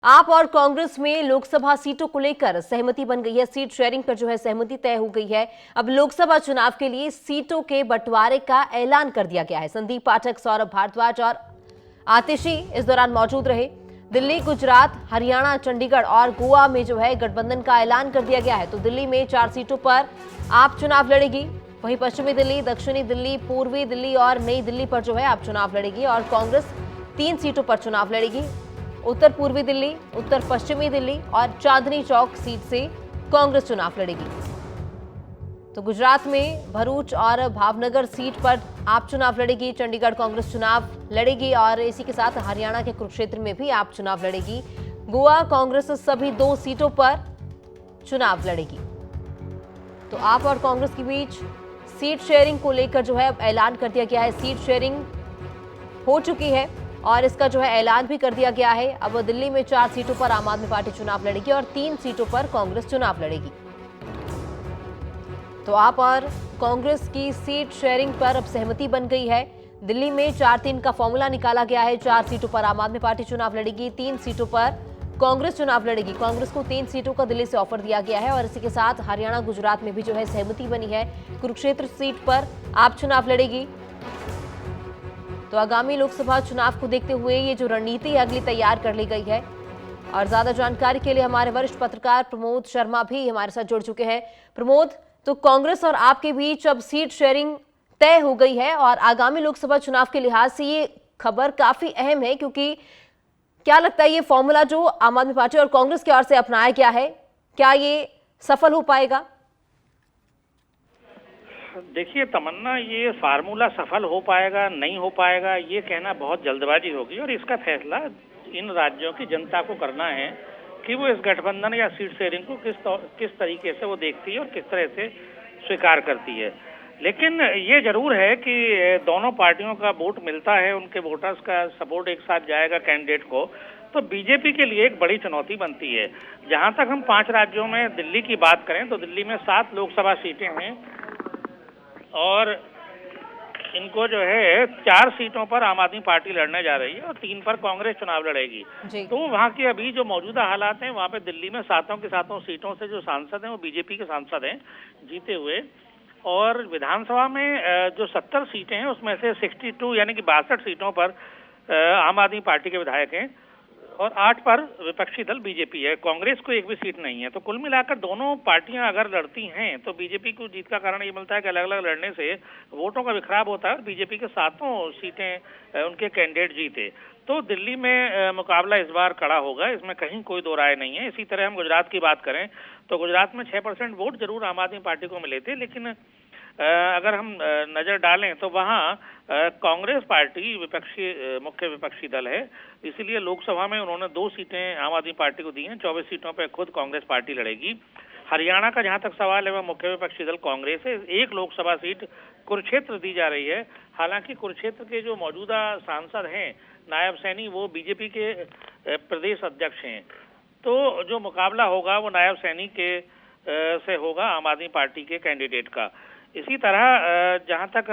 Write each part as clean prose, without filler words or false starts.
आप और कांग्रेस में लोकसभा सीटों को लेकर सहमति बन गई है। सीट शेयरिंग पर जो है सहमति तय हो गई है। अब लोकसभा चुनाव के लिए सीटों के बंटवारे का ऐलान कर दिया गया है। संदीप पाठक, सौरभ भारद्वाज और आतिशी इस दौरान मौजूद रहे। दिल्ली, गुजरात, हरियाणा, चंडीगढ़ और गोवा में जो है गठबंधन का ऐलान कर दिया गया है। तो दिल्ली में 4 सीटों पर आप चुनाव लड़ेगी। वहीं पश्चिमी दिल्ली, दक्षिणी दिल्ली, पूर्वी दिल्ली और नई दिल्ली पर जो है आप चुनाव लड़ेगी और कांग्रेस 3 सीटों पर चुनाव लड़ेगी। उत्तर पूर्वी दिल्ली, उत्तर पश्चिमी दिल्ली और चांदनी चौक सीट से कांग्रेस चुनाव लड़ेगी। तो गुजरात में भरूच और भावनगर सीट पर आप चुनाव लड़ेगी। चंडीगढ़ कांग्रेस चुनाव लड़ेगी और इसी के साथ हरियाणा के कुरुक्षेत्र में भी आप चुनाव लड़ेगी। गोवा कांग्रेस सभी 2 सीटों पर चुनाव लड़ेगी। तो आप और कांग्रेस के बीच सीट शेयरिंग को लेकर जो है ऐलान कर दिया गया है। सीट शेयरिंग हो चुकी है और इसका जो है ऐलान भी कर दिया गया है। अब दिल्ली में 4 सीटों पर आम आदमी पार्टी चुनाव लड़ेगी और 3 सीटों पर कांग्रेस चुनाव लड़ेगी। तो आप और कांग्रेस की सीट शेयरिंग पर अब सहमति बन गई है। दिल्ली में 4-3 का फॉर्मूला निकाला गया है। 4 सीटों पर आम आदमी पार्टी चुनाव लड़ेगी, 3 सीटों पर कांग्रेस चुनाव लड़ेगी। कांग्रेस को 3 सीटों का दिल्ली से ऑफर दिया गया है और इसी के साथ हरियाणा, गुजरात में भी जो है सहमति बनी है। कुरुक्षेत्र सीट पर आप चुनाव लड़ेगी। तो आगामी लोकसभा चुनाव को देखते हुए ये जो रणनीति है अगली तैयार कर ली गई है। और ज्यादा जानकारी के लिए हमारे वरिष्ठ पत्रकार प्रमोद शर्मा भी हमारे साथ जुड़ चुके हैं। प्रमोद, तो कांग्रेस और आपके बीच अब सीट शेयरिंग तय हो गई है और आगामी लोकसभा चुनाव के लिहाज से ये खबर काफी अहम है, क्योंकि क्या लगता है ये फॉर्मूला जो आम आदमी पार्टी और कांग्रेस की ओर से अपनाया गया है, क्या ये सफल हो पाएगा? देखिए तमन्ना, ये फार्मूला सफल हो पाएगा नहीं हो पाएगा ये कहना बहुत जल्दबाजी होगी और इसका फैसला इन राज्यों की जनता को करना है कि वो इस गठबंधन या सीट शेयरिंग को किस तरीके से वो देखती है और किस तरह से स्वीकार करती है। लेकिन ये जरूर है कि दोनों पार्टियों का वोट मिलता है, उनके वोटर्स का सपोर्ट एक साथ जाएगा कैंडिडेट को, तो बीजेपी के लिए एक बड़ी चुनौती बनती है। जहां तक हम 5 राज्यों में दिल्ली की बात करें तो दिल्ली में 7 लोकसभा सीटें हैं और इनको जो है 4 सीटों पर आम आदमी पार्टी लड़ने जा रही है और 3 पर कांग्रेस चुनाव लड़ेगी। तो वहाँ के अभी जो मौजूदा हालात हैं, वहाँ पे दिल्ली में 7 के 7 सीटों से जो सांसद हैं वो बीजेपी के सांसद हैं जीते हुए, और विधानसभा में जो 70 सीटें हैं उसमें से 62 यानी कि 62 सीटों पर आम आदमी पार्टी के विधायक हैं और 8 पर विपक्षी दल बीजेपी है। कांग्रेस को एक भी सीट नहीं है। तो कुल मिलाकर दोनों पार्टियां अगर लड़ती हैं तो बीजेपी को जीत का कारण ये मिलता है कि अलग अलग लड़ने से वोटों का बिखराव होता है और बीजेपी के 7 सीटें उनके कैंडिडेट जीते। तो दिल्ली में मुकाबला इस बार कड़ा होगा, इसमें कहीं कोई दो राय नहीं है। इसी तरह हम गुजरात की बात करें तो गुजरात में 6% वोट जरूर आम आदमी पार्टी को मिले थे, लेकिन अगर हम नजर डालें तो वहाँ कांग्रेस पार्टी मुख्य विपक्षी दल है, इसीलिए लोकसभा में उन्होंने 2 सीटें आम आदमी पार्टी को दी हैं। 24 सीटों पर खुद कांग्रेस पार्टी लड़ेगी। हरियाणा का जहां तक सवाल है वह मुख्य विपक्षी दल कांग्रेस है। 1 लोकसभा सीट कुरुक्षेत्र दी जा रही है। हालांकि कुरुक्षेत्र के जो मौजूदा सांसद हैं नायब सैनी, वो बीजेपी के प्रदेश अध्यक्ष हैं। तो जो मुकाबला होगा वो नायब सैनी के से होगा आम आदमी पार्टी के कैंडिडेट का। इसी तरह जहां तक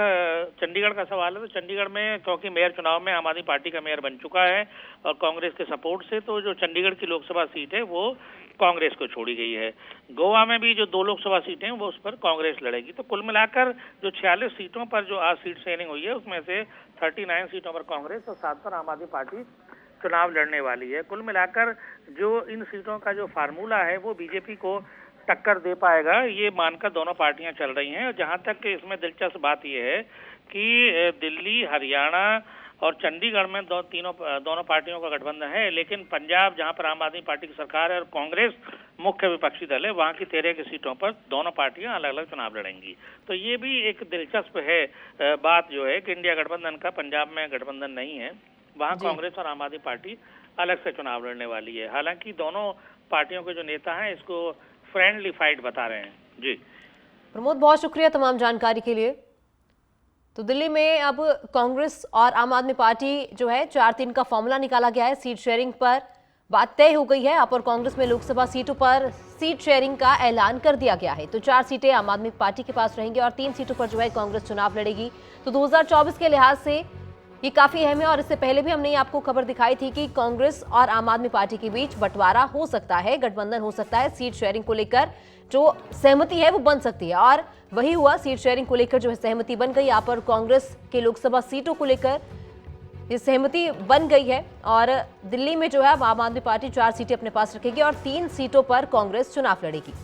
चंडीगढ़ का सवाल है तो चंडीगढ़ में क्योंकि मेयर चुनाव में आम आदमी पार्टी का मेयर बन चुका है और कांग्रेस के सपोर्ट से, तो जो चंडीगढ़ की लोकसभा सीट है वो कांग्रेस को छोड़ी गई है। गोवा में भी जो 2 लोकसभा सीटें हैं वो उस पर कांग्रेस लड़ेगी। तो कुल मिलाकर जो 46 सीटों पर जो आज सीट शेयरिंग हुई है उसमें से 39 सीटों पर कांग्रेस और 7 पर आम आदमी पार्टी चुनाव लड़ने वाली है। कुल मिलाकर जो इन सीटों का जो फार्मूला है वो बीजेपी को टक्कर दे पाएगा, ये मानकर दोनों पार्टियां चल रही हैं। और जहां तक इसमें दिलचस्प बात यह है कि दिल्ली, हरियाणा और चंडीगढ़ में दोनों पार्टियों का गठबंधन है, लेकिन पंजाब जहां पर आम आदमी पार्टी की सरकार है और कांग्रेस मुख्य विपक्षी दल है, वहां की 13 की सीटों पर दोनों पार्टियां अलग अलग चुनाव लड़ेंगी। तो ये भी एक दिलचस्प है बात जो है कि इंडिया गठबंधन का पंजाब में गठबंधन नहीं है, वहां कांग्रेस और आम आदमी पार्टी अलग से चुनाव लड़ने वाली है। हालांकि दोनों पार्टियों के जो नेता हैं इसको फ्रेंडली फाइट बता रहे हैं। जी प्रमोद, बहुत शुक्रिया तमाम जानकारी के लिए। तो दिल्ली में अब कांग्रेस और आम आदमी पार्टी जो है 4-3 का फॉर्मूला निकाला गया है। सीट शेयरिंग पर बात तय हो गई है। आप और कांग्रेस में लोकसभा सीटों पर सीट शेयरिंग का ऐलान कर दिया गया है। तो 4 सीटें आम आदमी पार्टी के पास रहेंगी और 3 सीटों पर जो है कांग्रेस चुनाव लड़ेगी। तो 2024 के लिहाज से ये काफी अहम है और इससे पहले भी हमने आपको खबर दिखाई थी कि कांग्रेस और आम आदमी पार्टी के बीच बंटवारा हो सकता है, गठबंधन हो सकता है, सीट शेयरिंग को लेकर जो सहमति है वो बन सकती है और वही हुआ। सीट शेयरिंग को लेकर जो है सहमति बन गई। यहाँ पर कांग्रेस के लोकसभा सीटों को लेकर ये सहमति बन गई है और दिल्ली में जो है आम आदमी पार्टी 4 सीटें अपने पास रखेगी और 3 सीटों पर कांग्रेस चुनाव लड़ेगी।